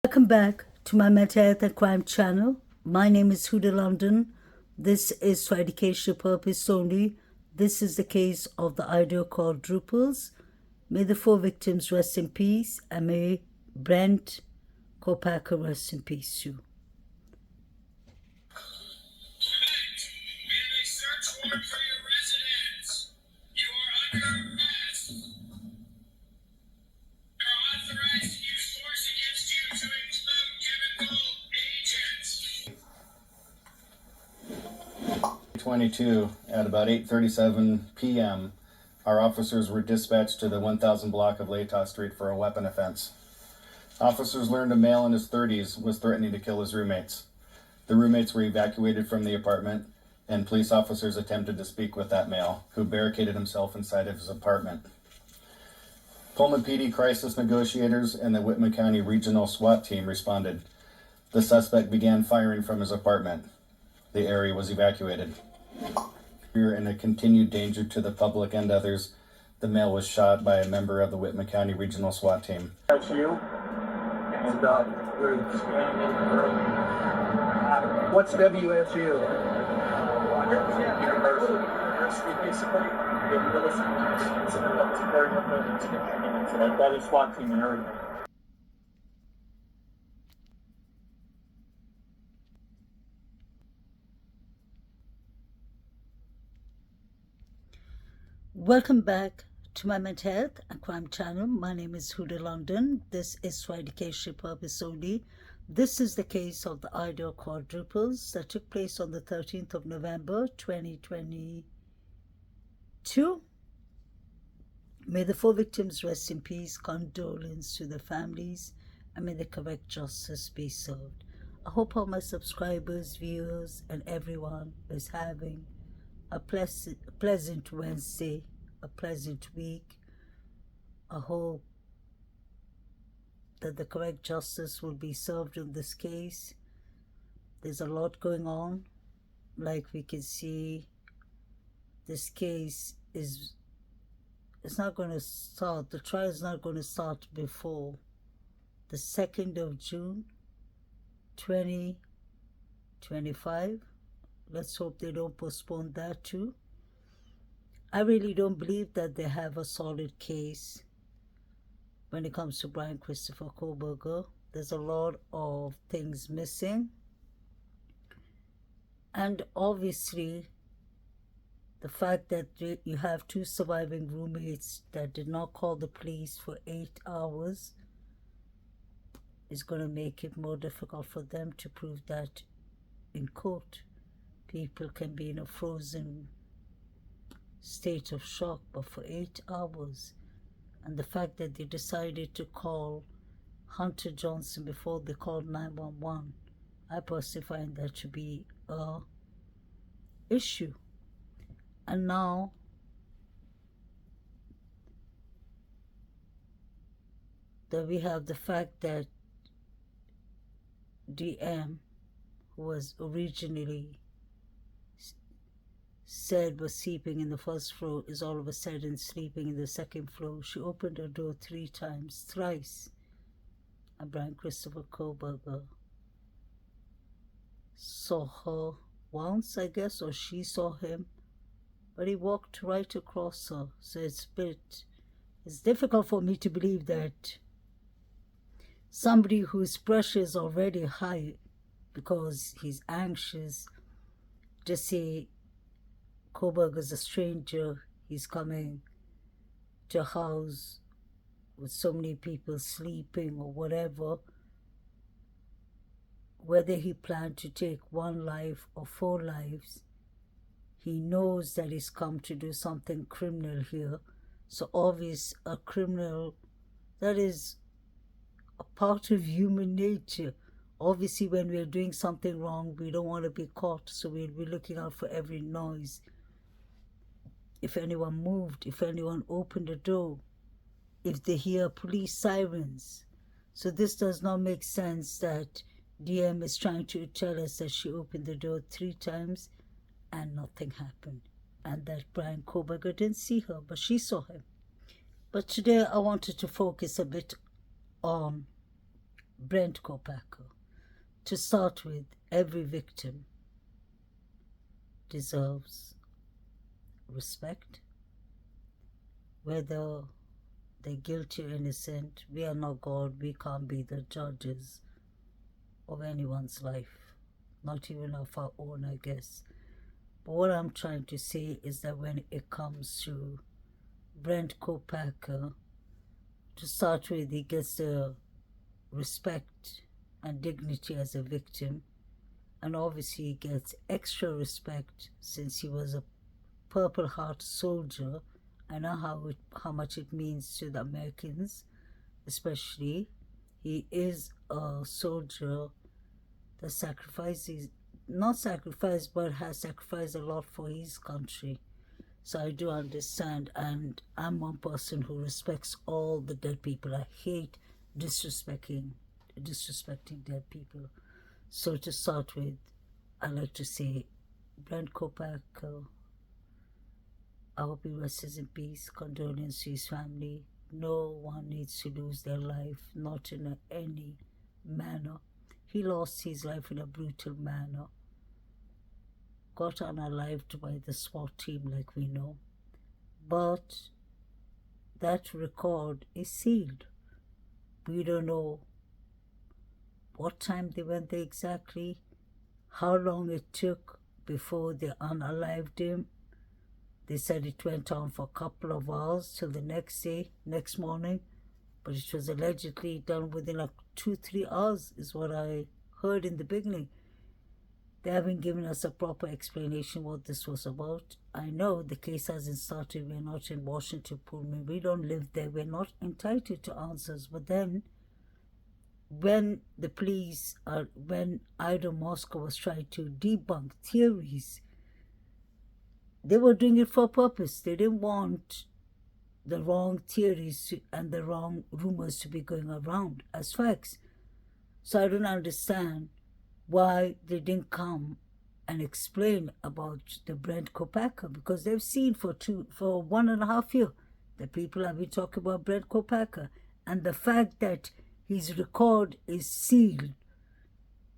Welcome back to my mental health and crime channel. My name is Huda London. This is for educational purpose only. This is the case of the Idaho quadruples. May the 4 victims rest in peace, and may Brent, Kopaka rest in peace too. At about 8:37 p.m., our officers were dispatched to the 1000 block of Latah Street for a weapon offense. Officers learned a male in his 30s was threatening to kill his roommates. The roommates were evacuated from the apartment, and police officers attempted to speak with that male, who barricaded himself inside of his apartment. Pullman PD crisis negotiators and the Whitman County Regional SWAT team responded. The suspect began firing from his apartment. The area was evacuated. In a continued danger to the public and others, the male was shot by a member of the Whitman County Regional SWAT team. That's you. And we're expanding early. What's WSU? University, basically. That is SWAT team and everything. Welcome back to my mental health and crime channel. My name is Huda London. This is for educational purpose only. This is the case of the Idaho quadruples that took place on the 13th of November 2022. May the 4 victims rest in peace, condolence to the families, and may the correct justice be served. I hope all my subscribers, viewers, and everyone is having a pleasant Wednesday, a pleasant week. I hope that the correct justice will be served in this case. There's a lot going on. Like we can see, this case it's not going to start, the trial is not going to start before the 2nd of June 2025. Let's hope they don't postpone that too. I really don't believe that they have a solid case when it comes to Brian Christopher Kopaka. There's a lot of things missing. And obviously, the fact that you have 2 surviving roommates that did not call the police for 8 hours is going to make it more difficult for them to prove that in court. People can be in a frozen state of shock, but for 8 hours. And the fact that they decided to call Hunter Johnson before they called 911, I personally find that to be a issue. And now that we have the fact that DM, who was originally said was sleeping in the first floor, is all of a sudden sleeping in the second floor. She opened her door 3 times, thrice. And Brian Christopher Kopaka saw her once, I guess, or she saw him, but he walked right across her. So it's difficult for me to believe that somebody whose pressure is already high because he's anxious, just say Kopaka is a stranger, he's coming to a house with so many people sleeping or whatever, whether he planned to take 1 life or 4 lives, he knows that he's come to do something criminal here. So obvious, a criminal, that is a part of human nature. Obviously, when we're doing something wrong, we don't want to be caught, so we'll be looking out for every noise. If anyone moved, if anyone opened the door, if they hear police sirens. So this does not make sense that DM is trying to tell us that she opened the door 3 times and nothing happened, and that Brian Kopaka didn't see her, but she saw him. But today I wanted to focus a bit on Brent Kopaka. To start with, every victim deserves respect, whether they're guilty or innocent. We are not God. We can't be the judges of anyone's life, not even of our own, I guess. But what I'm trying to say is that when it comes to Brent Kopaka, to start with, he gets the respect and dignity as a victim, and obviously he gets extra respect since he was a Purple Heart soldier. I know how much it means to the Americans, especially. He is a soldier that sacrifices, not sacrificed, but has sacrificed a lot for his country. So I do understand, and I'm one person who respects all the dead people. I hate disrespecting dead people. So to start with, I like to say, Brent Kopaka, I hope he rests in peace. Condolence to his family. No one needs to lose their life, not in any manner. He lost his life in a brutal manner. Got unalived by the SWAT team, like we know. But that record is sealed. We don't know what time they went there exactly, how long it took before they unalived him. They said it went on for a couple of hours till the next morning, but it was allegedly done within like 2-3 hours, is what I heard in the beginning. They haven't given us a proper explanation what this was about. I know the case hasn't started. We're not in Washington, Pullman. We don't live there. We're not entitled to answers. But then, when the police, when Idaho Moscow was trying to debunk theories, they were doing it for a purpose. They didn't want the wrong theories and the wrong rumors to be going around as facts. So I don't understand why they didn't come and explain about the Brent Kopaka, because they've seen for 1.5 years the people have been talking about Brent Kopaka, and the fact that his record is sealed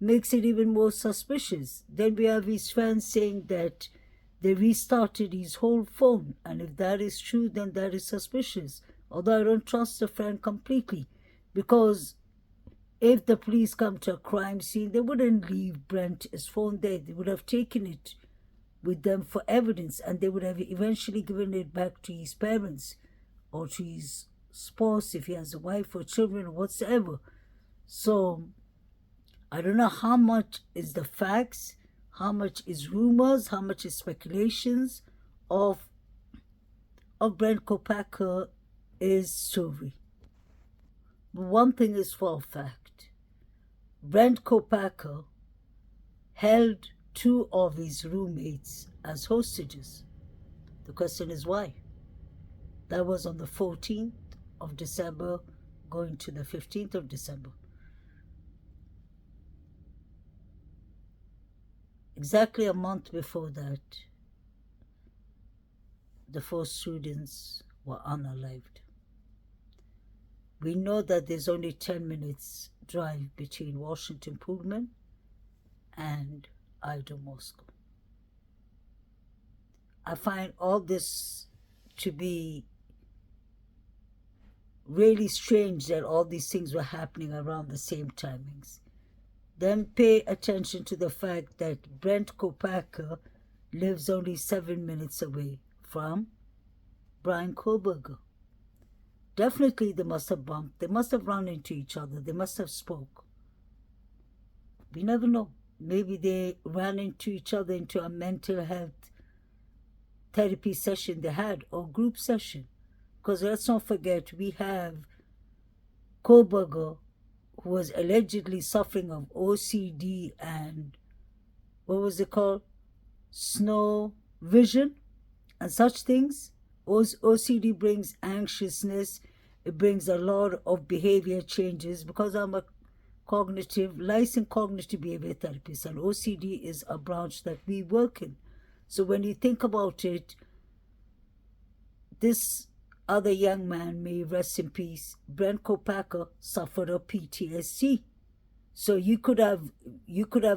makes it even more suspicious. Then we have his fans saying that they restarted his whole phone, and if that is true, then that is suspicious. Although I don't trust the friend completely, because if the police come to a crime scene, they wouldn't leave Brent's phone there. They would have taken it with them for evidence, and they would have eventually given it back to his parents or to his spouse if he has a wife or children or whatsoever. So I don't know how much is the facts, how much is rumors, how much is speculations of Brent Kopaka's story. But one thing is for a fact. Brent Kopaka held 2 of his roommates as hostages. The question is why? That was on the 14th of December, going to the 15th of December. Exactly a month before that, the 4 students were unalived. We know that there's only 10 minutes drive between Washington, Pullman and Idaho, Moscow. I find all this to be really strange, that all these things were happening around the same timings. Then pay attention to the fact that Brent Kopaka lives only 7 minutes away from Brian Koberger. Definitely they must have bumped. They must have run into each other. They must have spoke. We never know. Maybe they ran into each other into a mental health therapy session they had, or group session. Because let's not forget, we have Koberger, who was allegedly suffering of OCD and, what was it called? Snow vision and such things. OCD brings anxiousness. It brings a lot of behavior changes, because I'm a licensed cognitive behavior therapist, and OCD is a branch that we work in. So when you think about it, this other young man, may rest in peace, Brent Kopaka, suffered a PTSD So you could have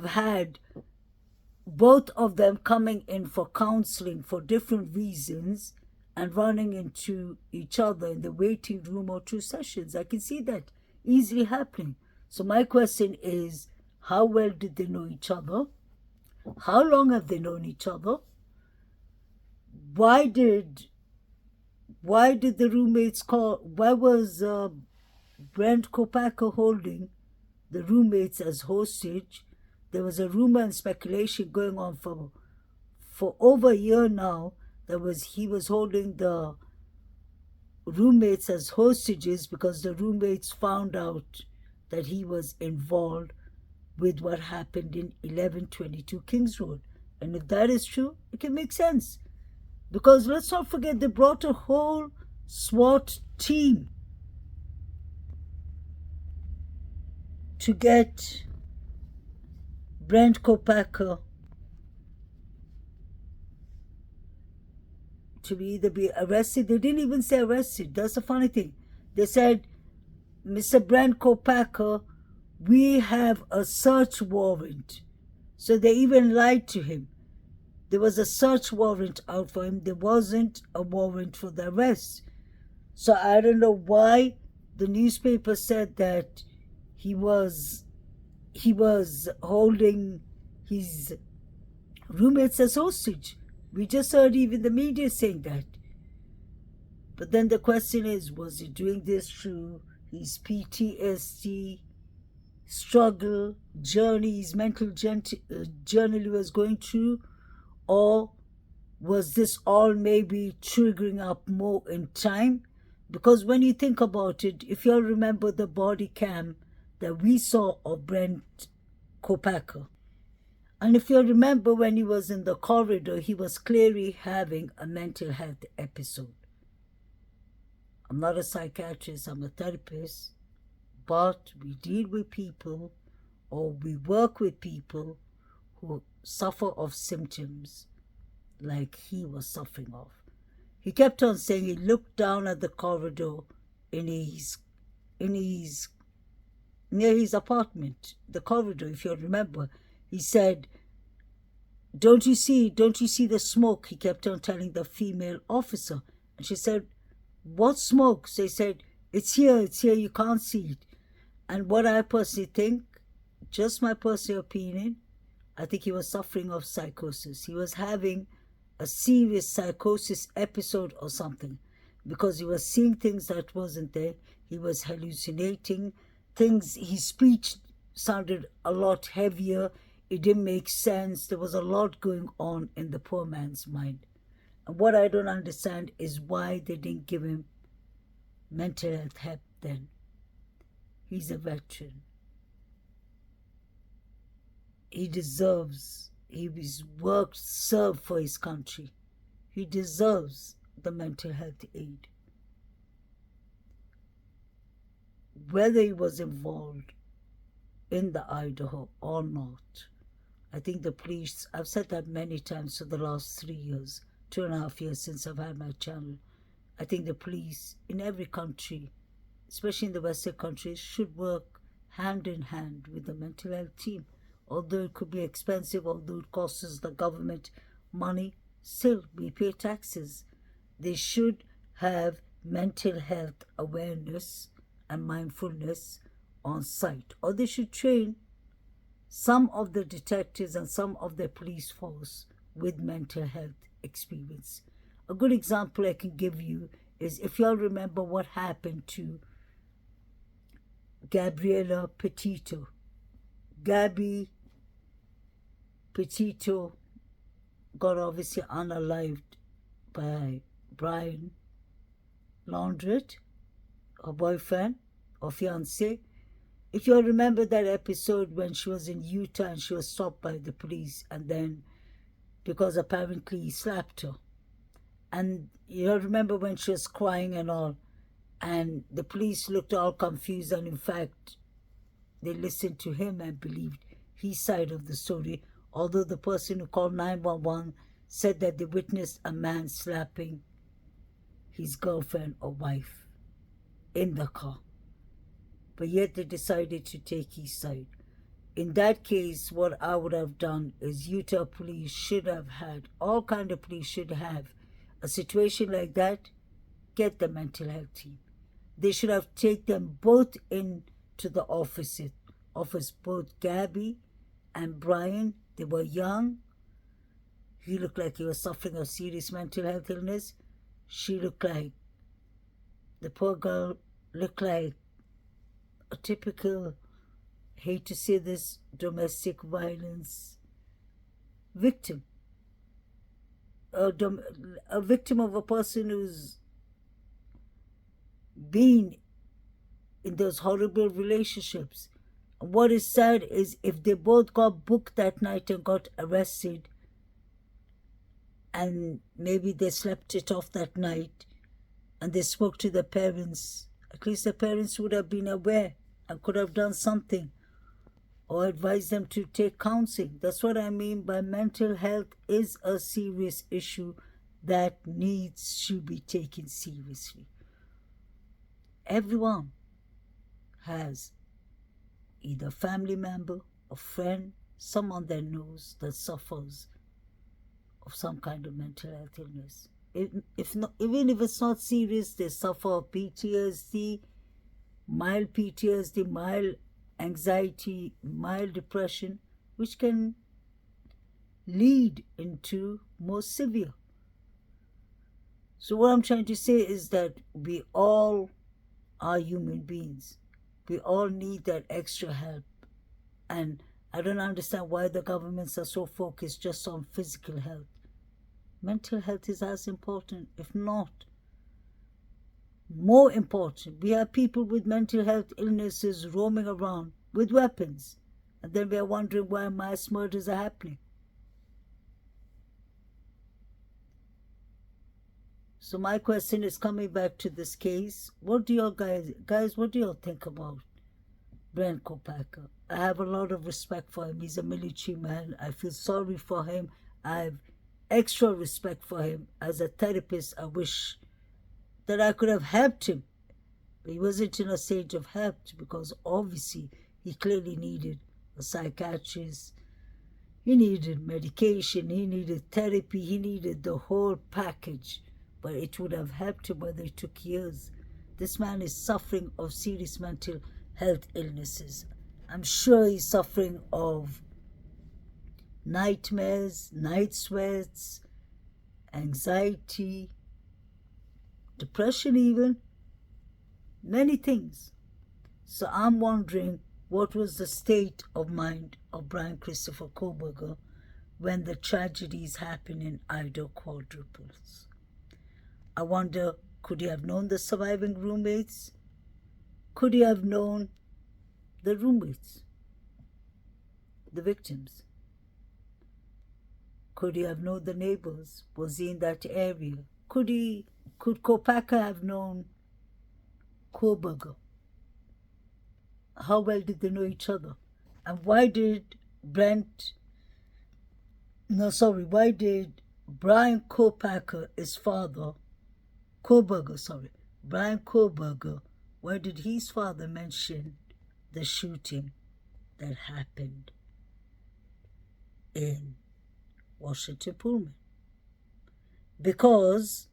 had both of them coming in for counseling for different reasons and running into each other in the waiting room or 2 sessions. I can see that easily happening. So my question is, how well did they know each other? How long have they known each other? Why did the roommates call? Why was Brent Kopaka holding the roommates as hostage? There was a rumor and speculation going on for over a year now that he was holding the roommates as hostages because the roommates found out that he was involved with what happened in 1122 Kings Road. And if that is true, it can make sense. Because let's not forget, they brought a whole SWAT team to get Brent Kopaka to either be arrested. They didn't even say arrested. That's the funny thing. They said, Mr. Brent Kopaka, we have a search warrant. So they even lied to him. There was a search warrant out for him. There wasn't a warrant for the arrest. So I don't know why the newspaper said that he was holding his roommates as hostage. We just heard even the media saying that. But then the question is, was he doing this through his PTSD struggle, journey, his mental journey he was going through? Or was this all maybe triggering up more in time? Because when you think about it, if you all remember the body cam that we saw of Brent Kopaka, and if you remember when he was in the corridor, he was clearly having a mental health episode. I'm not a psychiatrist, I'm a therapist, but we deal with people or we work with people who suffer of symptoms like he was suffering of. He kept on saying he looked down at the corridor in his near his apartment, the corridor, if you remember. He said, don't you see the smoke? He kept on telling the female officer. And she said, what smoke? So he said, it's here, you can't see it. And what I personally think, just my personal opinion, I think he was suffering of psychosis. He was having a serious psychosis episode or something, because he was seeing things that wasn't there. He was hallucinating things. His speech sounded a lot heavier. It didn't make sense. There was a lot going on in the poor man's mind. And what I don't understand is why they didn't give him mental health help then. He's a veteran. He deserves, he's worked, served for his country. He deserves the mental health aid. Whether he was involved in the Idaho or not, I think the police, I've said that many times for the last 3 years, 2.5 years since I've had my channel. I think the police in every country, especially in the Western countries, should work hand in hand with the mental health team. Although it could be expensive, although it costs the government money, still we pay taxes. They should have mental health awareness and mindfulness on site. Or they should train some of the detectives and some of the police force with mental health experience. A good example I can give you is, if you all remember what happened to Gabriela Petito. Gabby Petito got obviously unalived by Brian Laundrette, her boyfriend or fiancé. If you all remember that episode when she was in Utah and she was stopped by the police, and then because apparently he slapped her. And you all remember when she was crying and all, and the police looked all confused, and in fact they listened to him and believed his side of the story, although the person who called 911 said that they witnessed a man slapping his girlfriend or wife in the car. But yet they decided to take his side. in that case, what I would have done is Utah police should have had, all kind of police should have, a situation like that, get the mental health team. They should have taken them both into the office, both Gabby and Brian. They were young. He looked like he was suffering of serious mental health illness. She looked like, the poor girl looked like a typical, hate to say this, domestic violence victim. A victim of a person who's been in those horrible relationships. And what is sad is if they both got booked that night and got arrested, and maybe they slept it off that night and they spoke to the parents, at least the parents would have been aware and could have done something or advised them to take counseling. That's what I mean by mental health is a serious issue that should be taken seriously. Everyone has either a family member, a friend, someone they knows that suffers of some kind of mental health illness. If not, even if it's not serious, they suffer of PTSD, mild PTSD, mild anxiety, mild depression, which can lead into more severe. So what I'm trying to say is that we all are human beings. We all need that extra help. And I don't understand why the governments are so focused just on physical health. Mental health is as important, if not more important. We have people with mental health illnesses roaming around with weapons, and then we are wondering why mass murders are happening. So my question is coming back to this case. What do you guys, what do you all think about Brent Kopaka? I have a lot of respect for him. He's a military man. I feel sorry for him. I have extra respect for him. As a therapist, I wish that I could have helped him. But he wasn't in a stage of help because obviously he clearly needed a psychiatrist. He needed medication. He needed therapy. He needed the whole package. But it would have helped him whether it took years. This man is suffering of serious mental health illnesses. I'm sure he's suffering of nightmares, night sweats, anxiety, depression even, many things. So I'm wondering what was the state of mind of Brian Christopher Kopaka when the tragedies happened in Idaho quadruples. I wonder, could he have known the surviving roommates? Could he have known the roommates, the victims? Could he have known the neighbors? Was he in that area? Could Kopaka have known Kopaka? How well did they know each Other? And why did Brian Kopaka, his father, Brian Kopaka, why did his father mention the shooting that happened in Washington Pullman? Because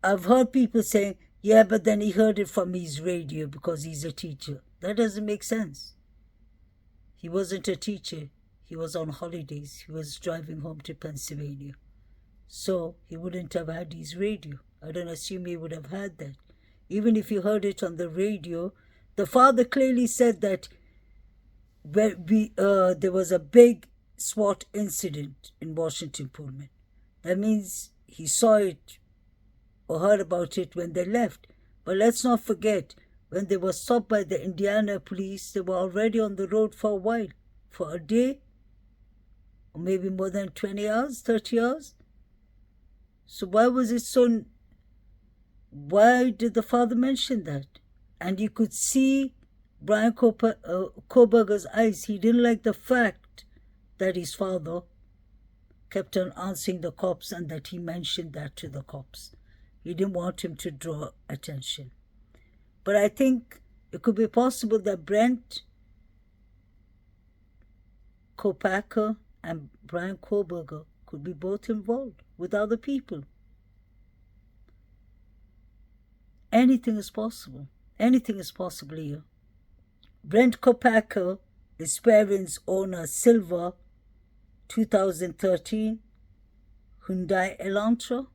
I've heard people saying, yeah, but then he heard it from his radio because he's a teacher. That doesn't make sense. He wasn't a teacher. He was on holidays. He was driving home to Pennsylvania. So he wouldn't have had his radio. I don't assume he would have had that. Even if he heard it on the radio, the father clearly said that there was a big SWAT incident in Washington Pullman. That means he saw it or heard about it when they left. But let's not forget, when they were stopped by the Indiana police, they were already on the road for a while, for a day, or maybe more than 20 hours, 30 hours. So why did the father mention that? And you could see Brian Kopaka's eyes. He didn't like the fact that his father kept on answering the cops and that he mentioned that to the cops. He didn't want him to draw attention. But I think it could be possible that Brent Kopacka and Brian Koberger could be both involved with other people. Anything is possible. Anything is possible here. Brent Kopaka is parents own a silver 2013 Hyundai Elantra.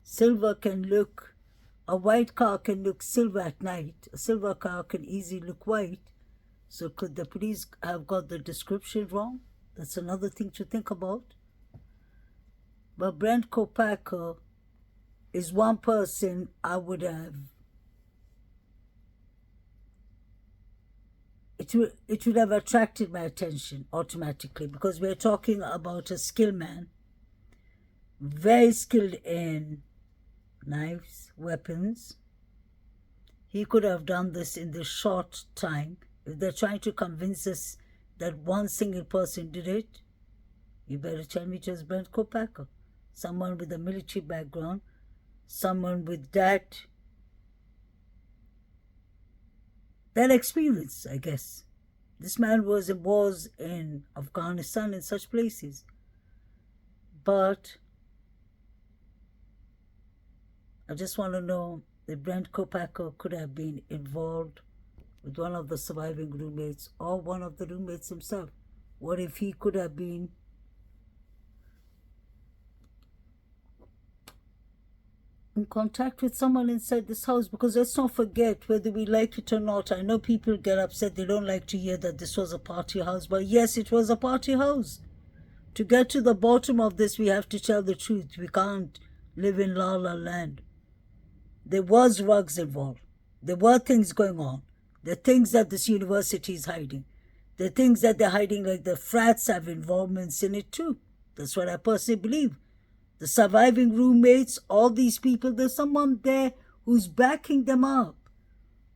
Silver can look, a white car can look silver at night. A silver car can easily look white. So could the police have got the description wrong? That's another thing to think about. But Brent Kopaka is one person I would have. It would have attracted my attention automatically, because we're talking about a skilled man, very skilled in knives, weapons. He could have done this in this short time. If they're trying to convince us that one single person did it, you better tell me just Brent Kopaka, someone with a military background, someone with that experience, I guess. This man was in wars in Afghanistan and such places. But I just want to know if Brent Kopaka could have been involved with one of the surviving roommates or one of the roommates himself. What if he could have been in contact with someone inside this house? Because let's not forget, whether we like it or not, I know people get upset, they don't like to hear that this was a party house, but yes, it was a party house. To get to the bottom of this, we have to tell the truth. We can't live in la la land. There was drugs involved. There were things going on. There are things that this university is hiding. There are things that they're hiding, like the frats have involvements in it too. That's what I personally believe. The surviving roommates, all these people, there's someone there who's backing them up.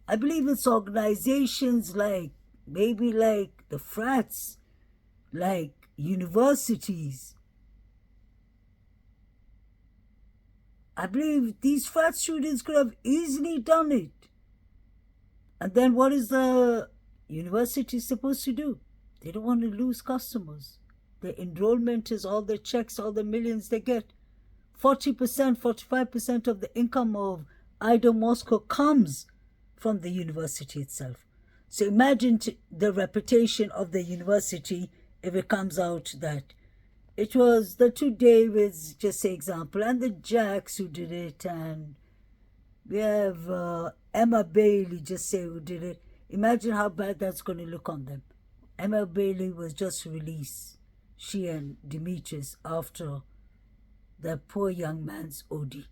I believe it's organizations like, maybe like the frats, like universities. I believe these frat students could have easily done it. And then what is the university supposed to do? They don't want to lose customers. The enrollment is all the checks, all the millions they get. 40%, 45% of the income of Idaho Moscow comes from the university itself. So imagine the reputation of the university if it comes out that it was the two Davids, just say example, and the Jacks who did it, and we have Emma Bailey, just say, who did it. Imagine how bad that's going to look on them. Emma Bailey was just released, she and Demetrius, after the poor young man's OD.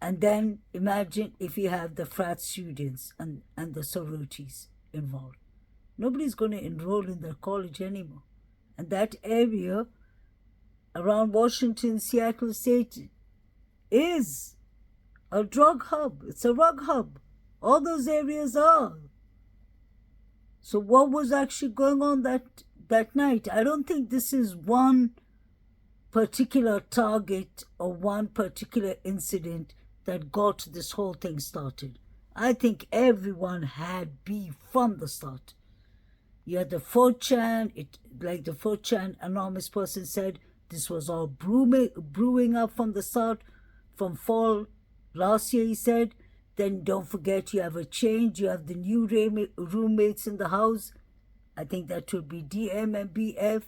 And then imagine if you have the frat students and the sororities involved. Nobody's going to enroll in their college anymore. And that area around Washington, Seattle State is a drug hub. It's a rug hub. All those areas are. So what was actually going on that night? I don't think this is one particular target or one particular incident that got this whole thing started. I think everyone had beef from the start. You had the 4chan, like the 4chan anonymous person said, this was all brewing up from the start, from fall last year, he said. Then don't forget you have a change, you have the new roommates in the house. I think that would be DM and BF.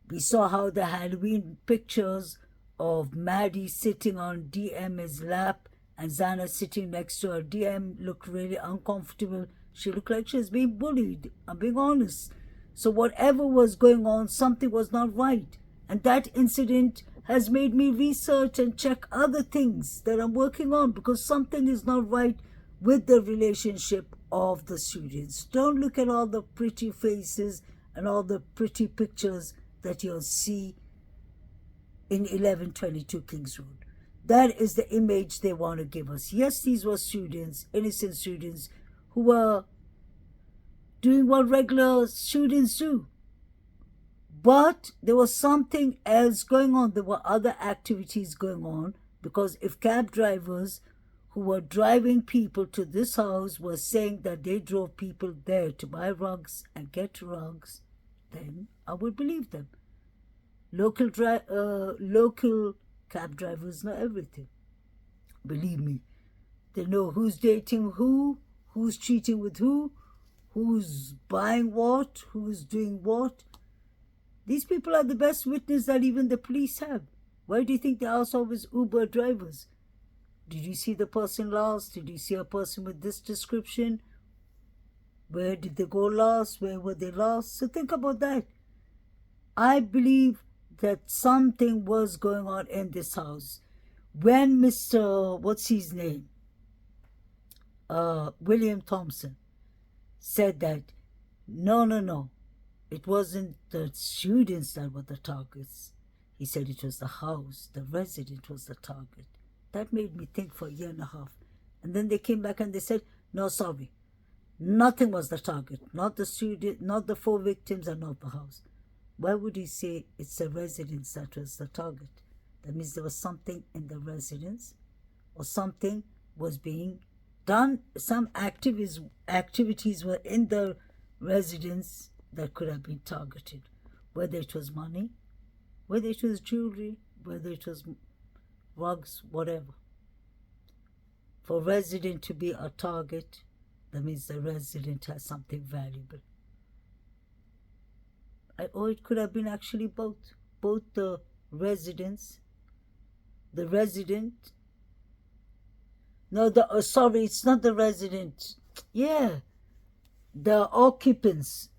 We saw how the Halloween pictures of Maddie sitting on DM's lap and Zana sitting next to her. DM looked really uncomfortable. She looked like she was being bullied. I'm being honest. So whatever was going on, something was not right. And that incident has made me research and check other things that I'm working on, because something is not right with the relationship of the students. Don't look at all the pretty faces and all the pretty pictures that you'll see in 1122 Kings Road. That is the image they want to give us. Yes, these were students, innocent students, who were doing what regular students do. But there was something else going on. There were other activities going on, because if cab drivers who were driving people to this house were saying that they drove people there to buy rugs and get rugs, then I would believe them. Local cab drivers know everything. Believe me, they know who's dating who's cheating with who's buying what, who's doing what. These people are the best witness that even the police have. Why do you think they are always Uber drivers? Did you see the person last? Did you see a person with this description? Where did they go last? Where were they last? So think about that. I believe that something was going on in this house. When Mr. what's his name? William Thompson said that, no. It wasn't the students that were the targets. He said it was the house, the resident was the target. That made me think for a year and a half. And then they came back and they said, no, sorry. Nothing was the target. Not the student, not the 4 victims, and not the house. Why would he say it's the residence that was the target? That means there was something in the residence, or something was being done. Some activities were in the residence that could have been targeted. Whether it was money, whether it was jewelry, whether it was rugs, whatever. For a resident to be a target, that means the resident has something valuable. Or it could have been actually both the residents, the resident. No, sorry, it's not the resident. Yeah, the occupants.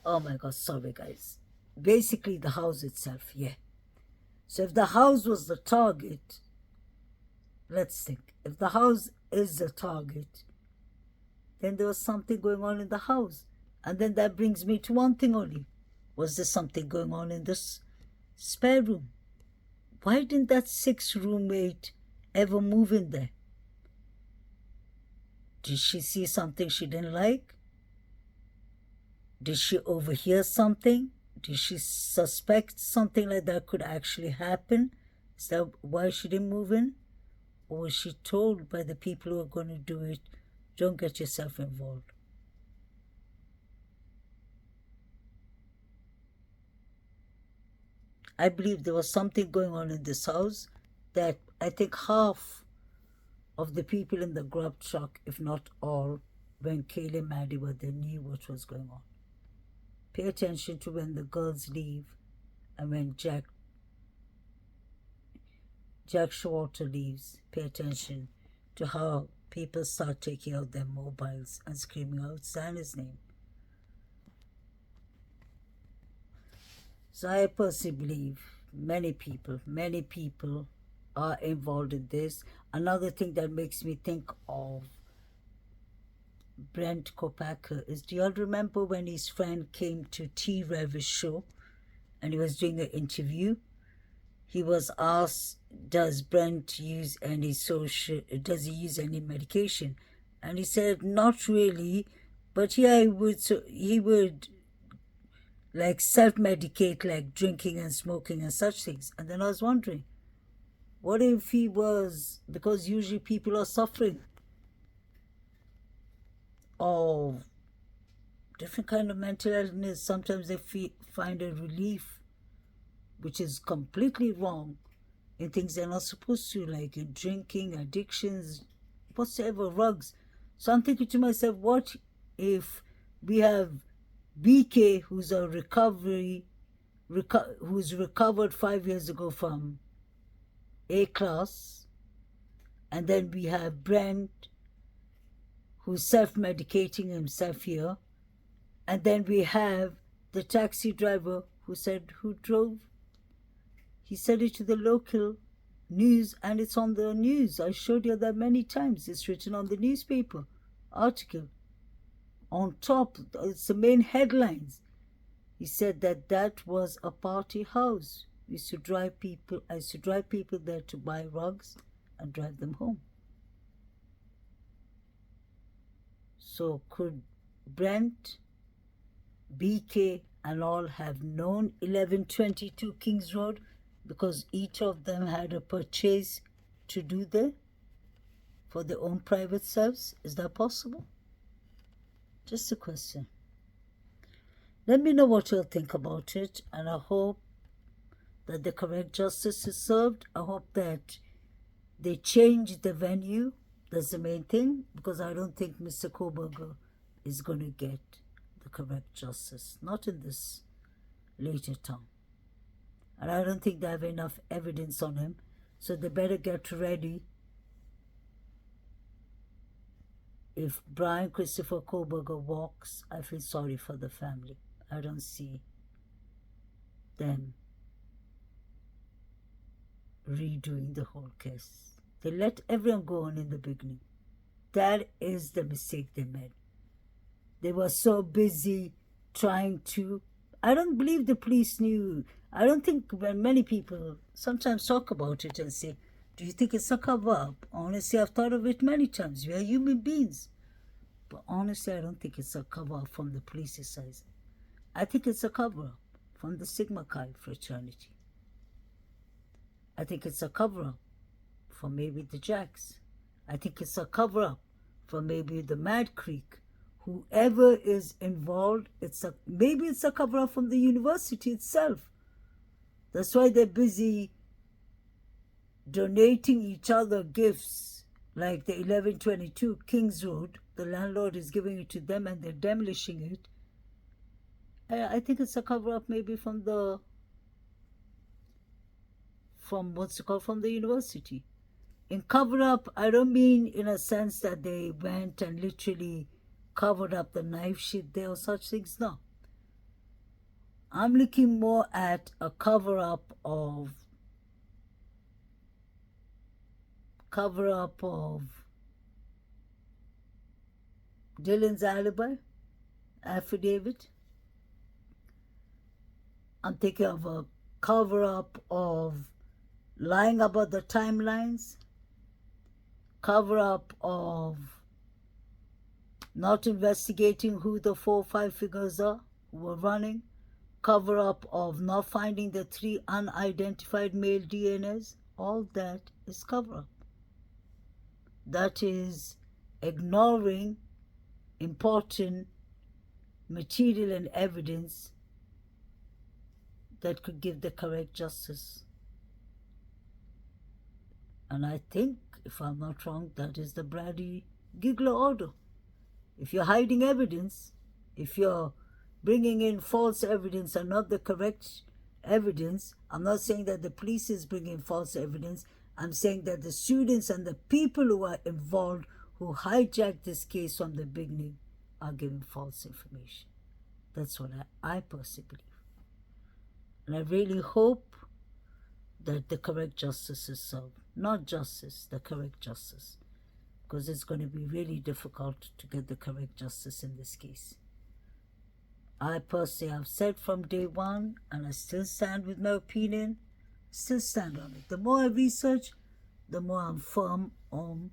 Oh my God, sorry guys. Basically the house itself, yeah. So if the house was the target, let's think. If the house is the target, then there was something going on in the house. And then that brings me to one thing only. Was there something going on in this spare room? Why didn't that 6th roommate ever move in there? Did she see something she didn't like? Did she overhear something? Did she suspect something like that could actually happen? Is that why she didn't move in? Or was she told by the people who are going to do it, don't get yourself involved? I believe there was something going on in this house that I think half of the people in the grub truck, if not all, when Kaylee and Maddie were there, knew what was going on. Pay attention to when the girls leave and when Jack Shorter leaves. Pay attention to how people start taking out their mobiles and screaming out Santa's name. So I personally believe many people are involved in this. Another thing that makes me think of Brent Kopaka is, do you all remember when his friend came to T. Revis' show and he was doing an interview? He was asked, does Brent use any does he use any medication? And he said, not really, but yeah, he would like self-medicate, like drinking and smoking and such things. And then I was wondering, what if he was, because usually people are suffering of different kind of mental illness. Sometimes they find a relief, which is completely wrong, in things they're not supposed to, like in drinking, addictions, whatsoever, rugs. So I'm thinking to myself, what if we have BK, who's who's recovered 5 years ago from A class, and then we have Brent, who's self-medicating himself here, and then we have the taxi driver who drove. He said it to the local news, and it's on the news. I showed you that many times. It's written on the newspaper article. On top, it's the main headlines. He said that was a party house. I used to drive people there to buy rugs and drive them home. So could Brent, BK and all have known 1122 Kings Road, because each of them had a purchase to do there for their own private selves? Is that possible? Just a question. Let me know what you'll think about it, and I hope that the correct justice is served. I hope that they change the venue. That's the main thing, because I don't think Mr. Kopaka is going to get the correct justice, not in this later time. And I don't think they have enough evidence on him, so they better get ready. If Brian Christopher Kopaka walks, I feel sorry for the family. I don't see them redoing the whole case. They let everyone go on in the beginning. That is the mistake they made. They were so busy trying to... I don't believe the police knew. I don't think when many people sometimes talk about it and say, do you think it's a cover-up? Honestly, I've thought of it many times. We are human beings. But honestly, I don't think it's a cover-up from the police's side. I think it's a cover-up from the Sigma Chi fraternity. I think it's a cover-up for maybe the Jacks. I think it's a cover-up for maybe the Mad Creek. Whoever is involved, maybe it's a cover-up from the university itself. That's why they're busy donating each other gifts, like the 1122 Kings Road. The landlord is giving it to them and they're demolishing it. I think it's a cover-up maybe from the university. In cover-up, I don't mean in a sense that they went and literally covered up the knife shit there or such things. No. I'm looking more at a cover-up of Dylan's alibi affidavit. I'm thinking of a cover-up of lying about the timelines, cover-up of not investigating who the 4 or 5 figures are who were running, cover-up of not finding the 3 unidentified male DNAs. All that is cover-up. That is ignoring important material and evidence that could give the correct justice. And I think, if I'm not wrong, that is the Brady Giggler order. If you're hiding evidence, if you're bringing in false evidence and not the correct evidence, I'm not saying that the police is bringing false evidence. I'm saying that the students and the people who are involved, who hijacked this case from the beginning, are giving false information. That's what I personally believe. And I really hope that the correct justice is served. Not justice, the correct justice. Because it's going to be really difficult to get the correct justice in this case. I personally have said from day one, and I still stand with my opinion, still stand on it. The more I research, the more I'm firm on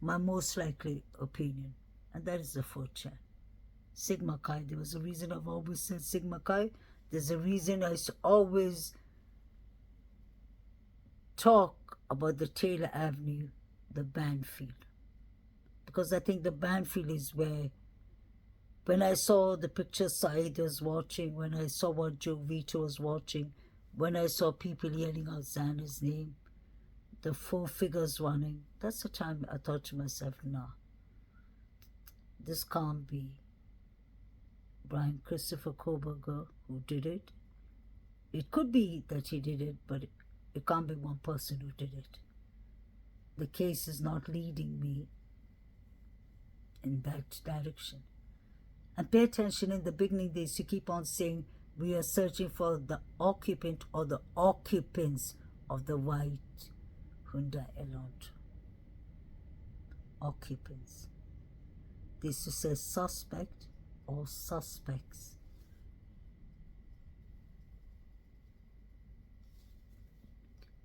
my most likely opinion. And that is the 4chan. Sigma Chi. There was a reason I've always said Sigma Chi. There's a reason I always talk about the Taylor Avenue, the Banfield. Because I think the Banfield is where, when I saw the picture Saeed was watching, when I saw what Joe Vito was watching, when I saw people yelling out Xana's name, the 4 figures running, that's the time I thought to myself, nah, this can't be Brian Christopher Kopaka who did it. It could be that he did it, but it can't be one person who did it. The case is not leading me in that direction. And pay attention, in the beginning they used to keep on saying, we are searching for the occupant or the occupants of the white Hyundai Elantra. Occupants. They used to say suspect or suspects.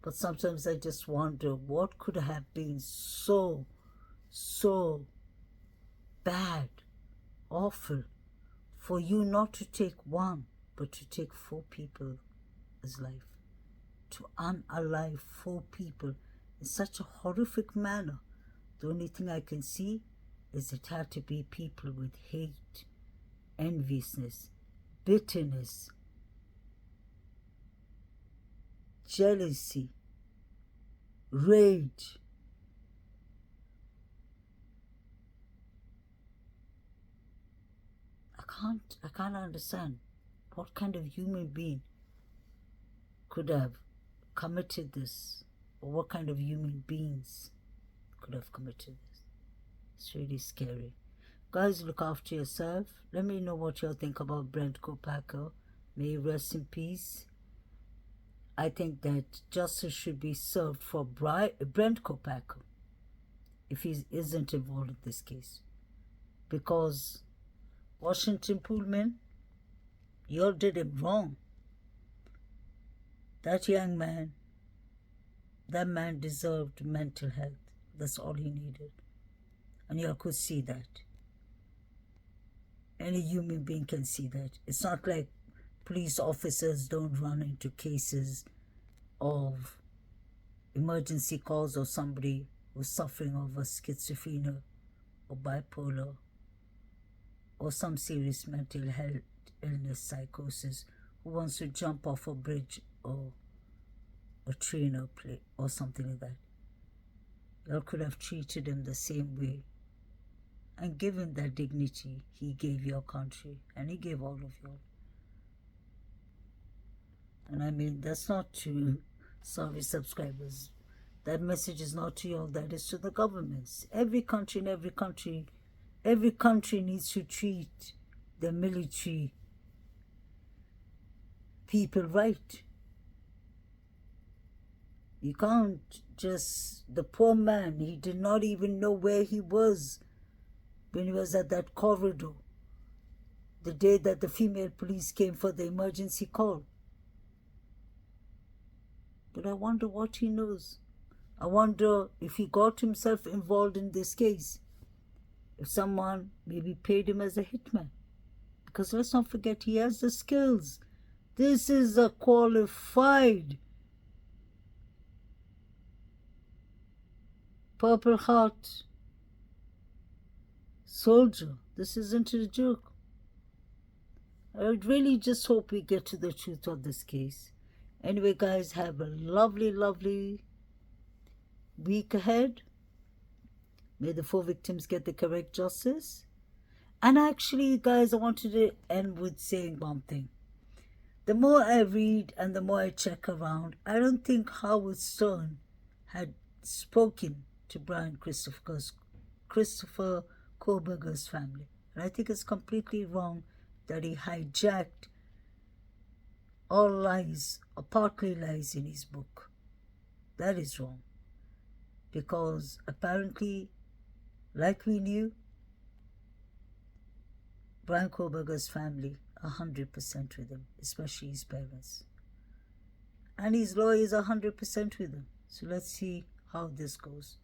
But sometimes I just wonder what could have been so bad, awful, for you not to take one, but to take 4 people's life. to unalive 4 people in such a horrific manner. The only thing I can see is it had to be people with hate, enviousness, bitterness, jealousy, rage. I can't understand what kind of human being could have committed this, or what kind of human beings could have committed this. It's really scary. Guys, look after yourself. Let me know what y'all think about Brent Kopaka. May he rest in peace. I think that justice should be served for Brent Kopaka if he isn't involved in this case. Because Washington Pullman, y'all did him wrong. That young man, that man deserved mental health. That's all he needed. And y'all could see that. Any human being can see that. It's not like police officers don't run into cases of emergency calls or somebody who's suffering of a schizophrenia or bipolar or some serious mental health illness, psychosis, who wants to jump off a bridge or a train or plane or something like that. Y'all could have treated him the same way and given that dignity he gave your country and he gave all of y'all. And I mean, that's not to service subscribers. That message is not to y'all, that is to the governments. Every country needs to treat the military people right. You can't just, the poor man, he did not even know where he was when he was at that corridor the day that the female police came for the emergency call. But I wonder what he knows. I wonder if he got himself involved in this case. If someone maybe paid him as a hitman. Because let's not forget, he has the skills. This is a qualified Purple Heart soldier. This isn't a joke. I really just hope we get to the truth of this case. Anyway, guys, have a lovely, lovely week ahead. May the 4 victims get the correct justice. And actually, guys, I wanted to end with saying one thing. The more I read and the more I check around, I don't think Howard Stern had spoken to Christopher Kohberger's family. And I think it's completely wrong that he hijacked all lies or partly lies in his book. That is wrong. Because apparently, like we knew, Brian Kohberger's family 100% with him, especially his parents. And his lawyer is 100% with him. So let's see how this goes.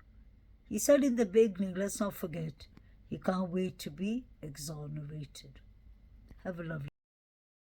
He said in the beginning, let's not forget, he can't wait to be exonerated. Have a lovely